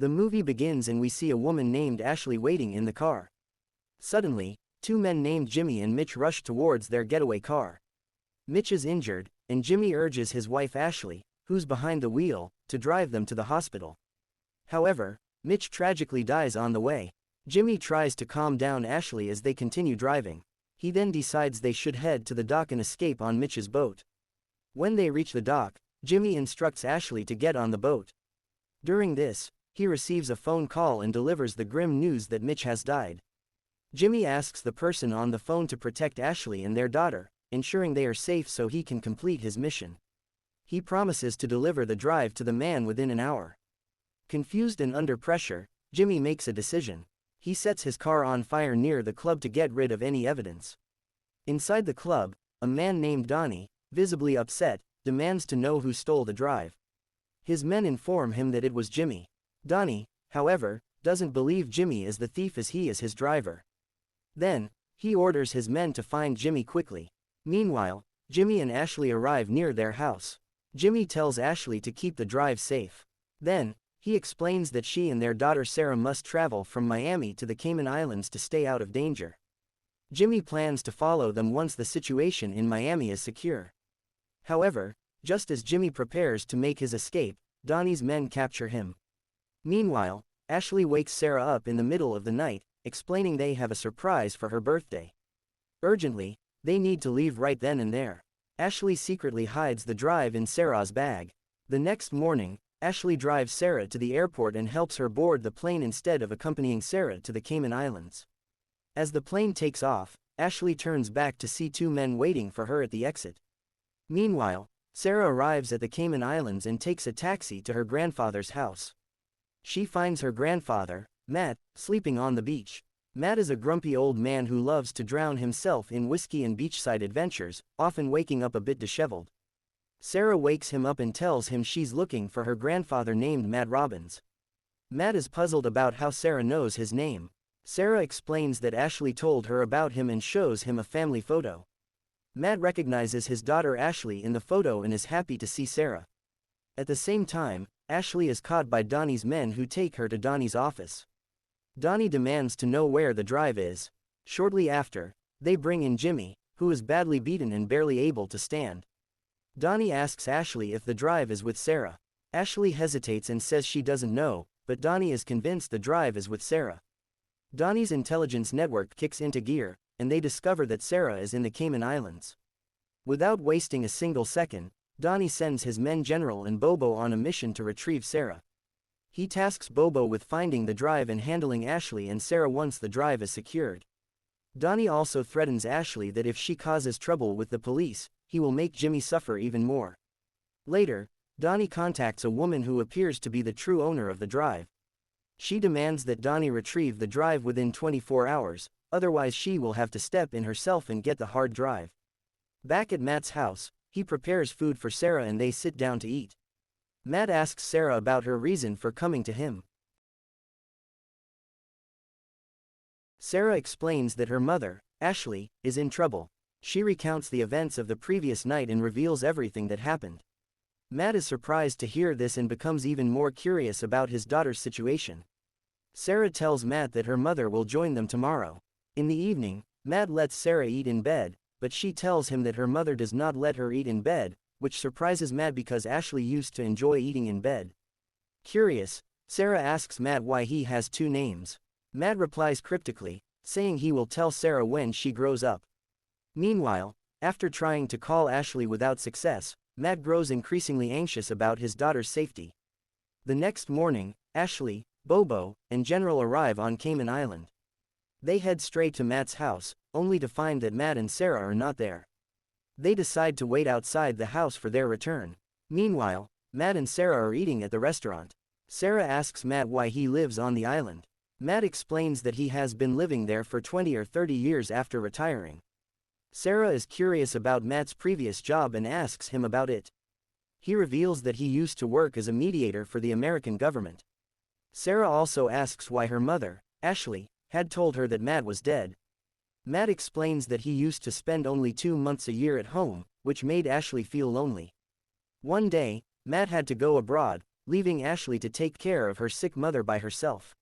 The movie begins and we see a woman named Ashley waiting in the car. Suddenly, two men named Jimmy and Mitch rush towards their getaway car. Mitch is injured, and Jimmy urges his wife Ashley, who's behind the wheel, to drive them to the hospital. However, Mitch tragically dies on the way. Jimmy tries to calm down Ashley as they continue driving. He then decides they should head to the dock and escape on Mitch's boat. When they reach the dock, Jimmy instructs Ashley to get on the boat. During this, he receives a phone call and delivers the grim news that Mitch has died. Jimmy asks the person on the phone to protect Ashley and their daughter, ensuring they are safe so he can complete his mission. He promises to deliver the drive to the man within an hour. Confused and under pressure, Jimmy makes a decision. He sets his car on fire near the club to get rid of any evidence. Inside the club, a man named Donnie, visibly upset, demands to know who stole the drive. His men inform him that it was Jimmy. Donnie, however, doesn't believe Jimmy is the thief as he is his driver. Then, he orders his men to find Jimmy quickly. Meanwhile, Jimmy and Ashley arrive near their house. Jimmy tells Ashley to keep the drive safe. Then, he explains that she and their daughter Sarah must travel from Miami to the Cayman Islands to stay out of danger. Jimmy plans to follow them once the situation in Miami is secure. However, just as Jimmy prepares to make his escape, Donnie's men capture him. Meanwhile, Ashley wakes Sarah up in the middle of the night, explaining they have a surprise for her birthday. Urgently, they need to leave right then and there. Ashley secretly hides the drive in Sarah's bag. The next morning, Ashley drives Sarah to the airport and helps her board the plane instead of accompanying Sarah to the Cayman Islands. As the plane takes off, Ashley turns back to see two men waiting for her at the exit. Meanwhile, Sarah arrives at the Cayman Islands and takes a taxi to her grandfather's house. She finds her grandfather, Matt, sleeping on the beach. Matt is a grumpy old man who loves to drown himself in whiskey and beachside adventures, often waking up a bit disheveled. Sarah wakes him up and tells him she's looking for her grandfather named Matt Robbins. Matt is puzzled about how Sarah knows his name. Sarah explains that Ashley told her about him and shows him a family photo. Matt recognizes his daughter Ashley in the photo and is happy to see Sarah. At the same time, Ashley is caught by Donnie's men who take her to Donnie's office. Donnie demands to know where the drive is. Shortly after, they bring in Jimmy, who is badly beaten and barely able to stand. Donnie asks Ashley if the drive is with Sarah. Ashley hesitates and says she doesn't know, but Donnie is convinced the drive is with Sarah. Donnie's intelligence network kicks into gear, and they discover that Sarah is in the Cayman Islands. Without wasting a single second, Donnie sends his men General and Bobo on a mission to retrieve Sarah. He tasks Bobo with finding the drive and handling Ashley and Sarah once the drive is secured. Donnie also threatens Ashley that if she causes trouble with the police, he will make Jimmy suffer even more. Later, Donnie contacts a woman who appears to be the true owner of the drive. She demands that Donnie retrieve the drive within 24 hours, otherwise she will have to step in herself and get the hard drive. Back at Matt's house, he prepares food for Sarah and they sit down to eat. Matt asks Sarah about her reason for coming to him. Sarah explains that her mother, Ashley, is in trouble. She recounts the events of the previous night and reveals everything that happened. Matt is surprised to hear this and becomes even more curious about his daughter's situation. Sarah tells Matt that her mother will join them tomorrow. In the evening, Matt lets Sarah eat in bed, but she tells him that her mother does not let her eat in bed, which surprises Matt because Ashley used to enjoy eating in bed. Curious, Sarah asks Matt why he has two names. Matt replies cryptically, saying he will tell Sarah when she grows up. Meanwhile, after trying to call Ashley without success, Matt grows increasingly anxious about his daughter's safety. The next morning, Ashley, Bobo, and General arrive on Cayman Island. They head straight to Matt's house, only to find that Matt and Sarah are not there. They decide to wait outside the house for their return. Meanwhile, Matt and Sarah are eating at the restaurant. Sarah asks Matt why he lives on the island. Matt explains that he has been living there for 20 or 30 years after retiring. Sarah is curious about Matt's previous job and asks him about it. He reveals that he used to work as a mediator for the American government. Sarah also asks why her mother, Ashley, had told her that Matt was dead. Matt explains that he used to spend only 2 months a year at home, which made Ashley feel lonely. One day, Matt had to go abroad, leaving Ashley to take care of her sick mother by herself.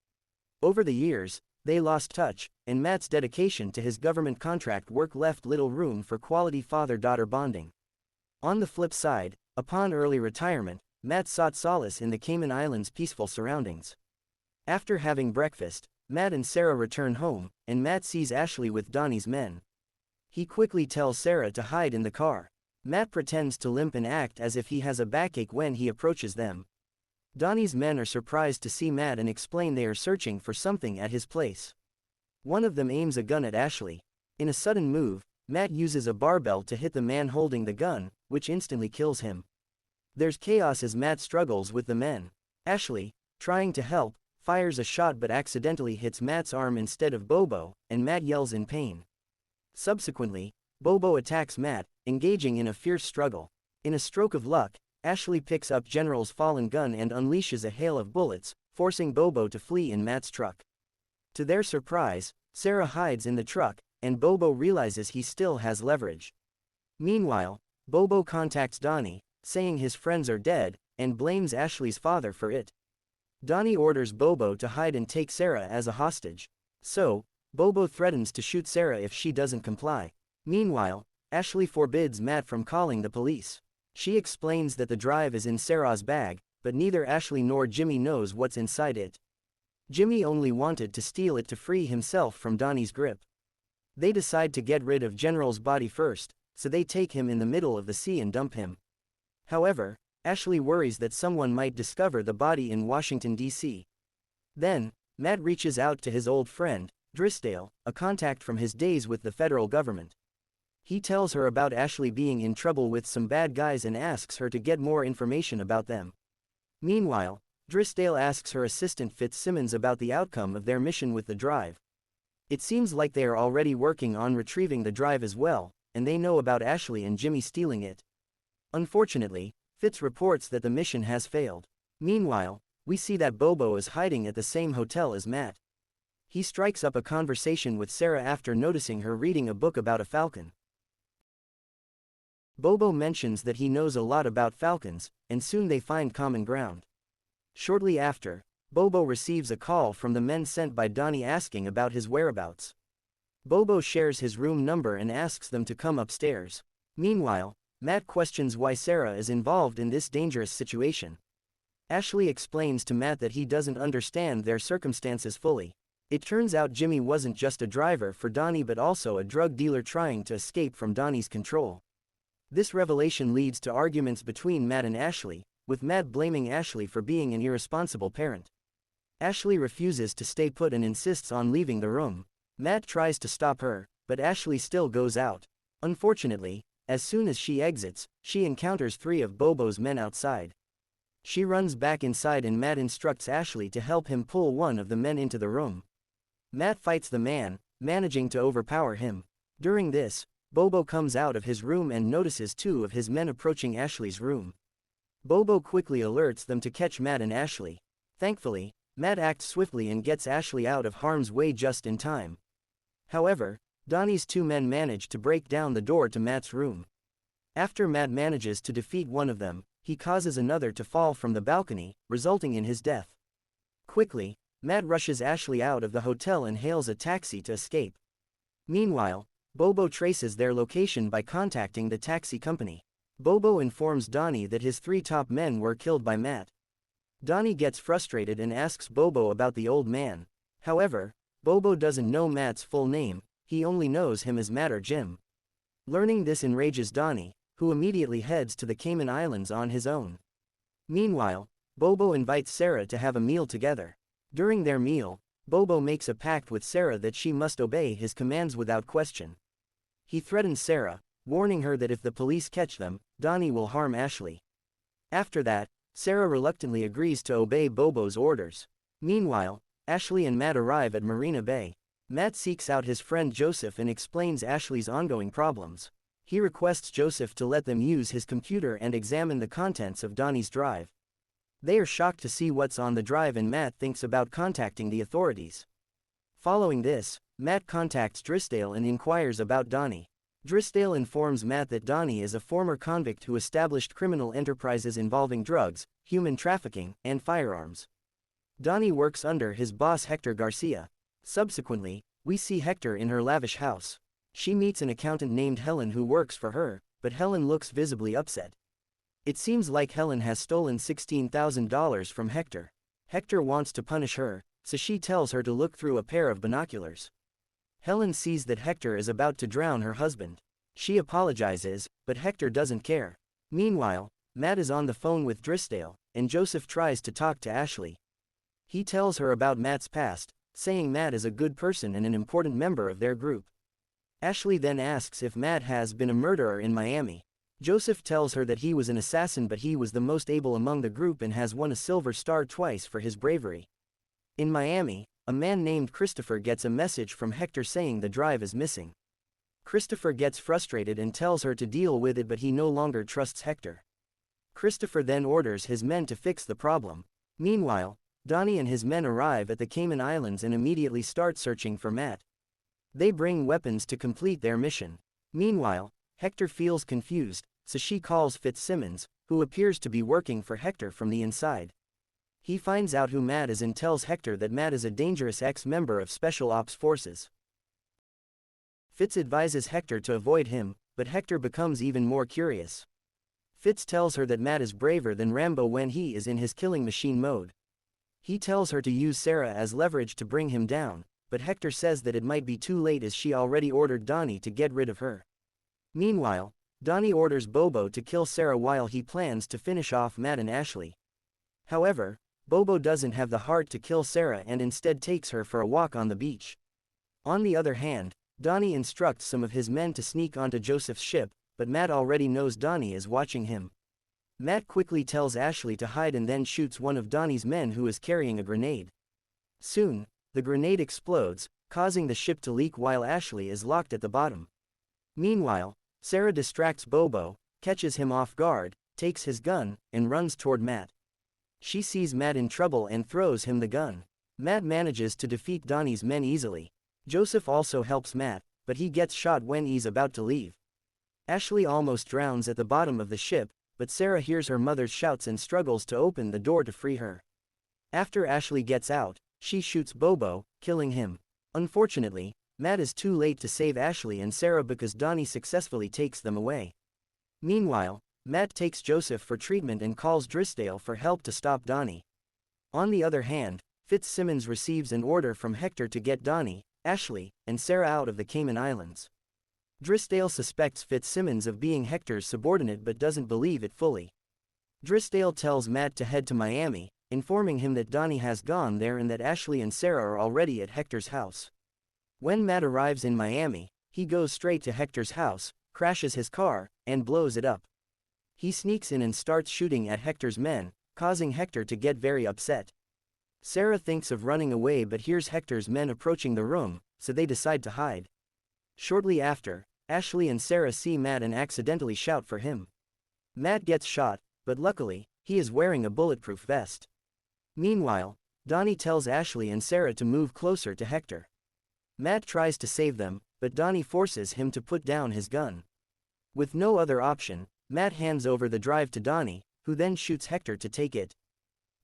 Over the years, they lost touch, and Matt's dedication to his government contract work left little room for quality father-daughter bonding. On the flip side, upon early retirement, Matt sought solace in the Cayman Islands' peaceful surroundings. After having breakfast, Matt and Sarah return home, and Matt sees Ashley with Donnie's men. He quickly tells Sarah to hide in the car. Matt pretends to limp and act as if he has a backache when he approaches them. Donnie's men are surprised to see Matt and explain they are searching for something at his place. One of them aims a gun at Ashley. In a sudden move, Matt uses a barbell to hit the man holding the gun, which instantly kills him. There's chaos as Matt struggles with the men. Ashley, trying to help, fires a shot but accidentally hits Matt's arm instead of Bobo, and Matt yells in pain. Subsequently, Bobo attacks Matt, engaging in a fierce struggle. In a stroke of luck, Ashley picks up General's fallen gun and unleashes a hail of bullets, forcing Bobo to flee in Matt's truck. To their surprise, Sarah hides in the truck, and Bobo realizes he still has leverage. Meanwhile, Bobo contacts Donnie, saying his friends are dead, and blames Ashley's father for it. Donnie orders Bobo to hide and take Sarah as a hostage. So, Bobo threatens to shoot Sarah if she doesn't comply. Meanwhile, Ashley forbids Matt from calling the police. She explains that the drive is in Sarah's bag, but neither Ashley nor Jimmy knows what's inside it. Jimmy only wanted to steal it to free himself from Donnie's grip. They decide to get rid of General's body first, so they take him in the middle of the sea and dump him. However, Ashley worries that someone might discover the body in Washington, D.C. Then, Matt reaches out to his old friend, Drysdale, a contact from his days with the federal government. He tells her about Ashley being in trouble with some bad guys and asks her to get more information about them. Meanwhile, Drysdale asks her assistant Fitzsimmons about the outcome of their mission with the drive. It seems like they are already working on retrieving the drive as well, and they know about Ashley and Jimmy stealing it. Unfortunately, Fitz reports that the mission has failed. Meanwhile, we see that Bobo is hiding at the same hotel as Matt. He strikes up a conversation with Sarah after noticing her reading a book about a falcon. Bobo mentions that he knows a lot about falcons, and soon they find common ground. Shortly after, Bobo receives a call from the men sent by Donnie asking about his whereabouts. Bobo shares his room number and asks them to come upstairs. Meanwhile, Matt questions why Sarah is involved in this dangerous situation. Ashley explains to Matt that he doesn't understand their circumstances fully. It turns out Jimmy wasn't just a driver for Donnie but also a drug dealer trying to escape from Donnie's control. This revelation leads to arguments between Matt and Ashley, with Matt blaming Ashley for being an irresponsible parent. Ashley refuses to stay put and insists on leaving the room. Matt tries to stop her, but Ashley still goes out. Unfortunately, as soon as she exits, she encounters 3 of Bobo's men outside. She runs back inside and Matt instructs Ashley to help him pull one of the men into the room. Matt fights the man, managing to overpower him. During this, Bobo comes out of his room and notices 2 of his men approaching Ashley's room. Bobo quickly alerts them to catch Matt and Ashley. Thankfully, Matt acts swiftly and gets Ashley out of harm's way just in time. However, Donnie's 2 men manage to break down the door to Matt's room. After Matt manages to defeat one of them, he causes another to fall from the balcony, resulting in his death. Quickly, Matt rushes Ashley out of the hotel and hails a taxi to escape. Meanwhile, Bobo traces their location by contacting the taxi company. Bobo informs Donnie that his 3 top men were killed by Matt. Donnie gets frustrated and asks Bobo about the old man. However, Bobo doesn't know Matt's full name, he only knows him as Matt or Jim. Learning this enrages Donnie, who immediately heads to the Cayman Islands on his own. Meanwhile, Bobo invites Sarah to have a meal together. During their meal, Bobo makes a pact with Sarah that she must obey his commands without question. He threatens Sarah, warning her that if the police catch them, Donnie will harm Ashley. After that, Sarah reluctantly agrees to obey Bobo's orders. Meanwhile, Ashley and Matt arrive at Marina Bay. Matt seeks out his friend Joseph and explains Ashley's ongoing problems. He requests Joseph to let them use his computer and examine the contents of Donnie's drive. They are shocked to see what's on the drive and Matt thinks about contacting the authorities. Following this, Matt contacts Drysdale and inquires about Donnie. Drysdale informs Matt that Donnie is a former convict who established criminal enterprises involving drugs, human trafficking, and firearms. Donnie works under his boss Hector Garcia. Subsequently, we see Hector in her lavish house. She meets an accountant named Helen who works for her, but Helen looks visibly upset. It seems like Helen has stolen $16,000 from Hector. Hector wants to punish her, so she tells her to look through a pair of binoculars. Helen sees that Hector is about to drown her husband. She apologizes, but Hector doesn't care. Meanwhile, Matt is on the phone with Drysdale, and Joseph tries to talk to Ashley. He tells her about Matt's past, saying Matt is a good person and an important member of their group. Ashley then asks if Matt has been a murderer in Miami. Joseph tells her that he was an assassin but he was the most able among the group and has won a Silver Star twice for his bravery. In Miami, a man named Christopher gets a message from Hector saying the drive is missing. Christopher gets frustrated and tells her to deal with it, but he no longer trusts Hector. Christopher then orders his men to fix the problem. Meanwhile, Donnie and his men arrive at the Cayman Islands and immediately start searching for Matt. They bring weapons to complete their mission. Meanwhile, Hector feels confused, so she calls Fitzsimmons, who appears to be working for Hector from the inside. He finds out who Matt is and tells Hector that Matt is a dangerous ex-member of Special Ops Forces. Fitz advises Hector to avoid him, but Hector becomes even more curious. Fitz tells her that Matt is braver than Rambo when he is in his killing machine mode. He tells her to use Sarah as leverage to bring him down, but Hector says that it might be too late as she already ordered Donnie to get rid of her. Meanwhile, Donnie orders Bobo to kill Sarah while he plans to finish off Matt and Ashley. However, Bobo doesn't have the heart to kill Sarah and instead takes her for a walk on the beach. On the other hand, Donnie instructs some of his men to sneak onto Joseph's ship, but Matt already knows Donnie is watching him. Matt quickly tells Ashley to hide and then shoots one of Donnie's men who is carrying a grenade. Soon, the grenade explodes, causing the ship to leak while Ashley is locked at the bottom. Meanwhile, Sarah distracts Bobo, catches him off guard, takes his gun, and runs toward Matt. She sees Matt in trouble and throws him the gun. Matt manages to defeat Donnie's men easily. Joseph also helps Matt, but he gets shot when he's about to leave. Ashley almost drowns at the bottom of the ship, but Sarah hears her mother's shouts and struggles to open the door to free her. After Ashley gets out, she shoots Bobo, killing him. Unfortunately, Matt is too late to save Ashley and Sarah because Donnie successfully takes them away. Meanwhile, Matt takes Joseph for treatment and calls Drysdale for help to stop Donnie. On the other hand, Fitzsimmons receives an order from Hector to get Donnie, Ashley, and Sarah out of the Cayman Islands. Drysdale suspects Fitzsimmons of being Hector's subordinate but doesn't believe it fully. Drysdale tells Matt to head to Miami, informing him that Donnie has gone there and that Ashley and Sarah are already at Hector's house. When Matt arrives in Miami, he goes straight to Hector's house, crashes his car, and blows it up. He sneaks in and starts shooting at Hector's men, causing Hector to get very upset. Sarah thinks of running away but hears Hector's men approaching the room, so they decide to hide. Shortly after, Ashley and Sarah see Matt and accidentally shout for him. Matt gets shot, but luckily, he is wearing a bulletproof vest. Meanwhile, Donnie tells Ashley and Sarah to move closer to Hector. Matt tries to save them, but Donnie forces him to put down his gun. With no other option, Matt hands over the drive to Donnie, who then shoots Hector to take it.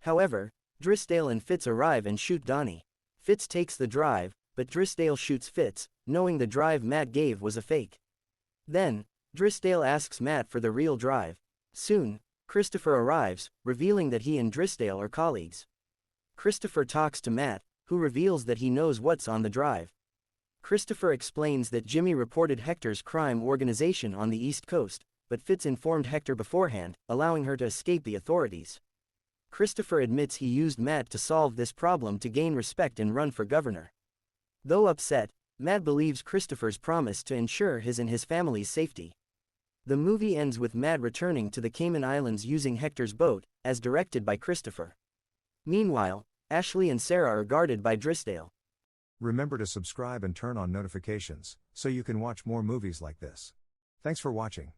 However, Drysdale and Fitz arrive and shoot Donnie. Fitz takes the drive, but Drysdale shoots Fitz, knowing the drive Matt gave was a fake. Then, Drysdale asks Matt for the real drive. Soon, Christopher arrives, revealing that he and Drysdale are colleagues. Christopher talks to Matt, who reveals that he knows what's on the drive. Christopher explains that Jimmy reported Hector's crime organization on the East Coast, but Fitz informed Hector beforehand, allowing her to escape the authorities. Christopher admits he used Matt to solve this problem to gain respect and run for governor. Though upset, Matt believes Christopher's promise to ensure his and his family's safety. The movie ends with Matt returning to the Cayman Islands using Hector's boat, as directed by Christopher. Meanwhile, Ashley and Sarah are guarded by Drysdale. Remember to subscribe and turn on notifications, so you can watch more movies like this. Thanks for watching.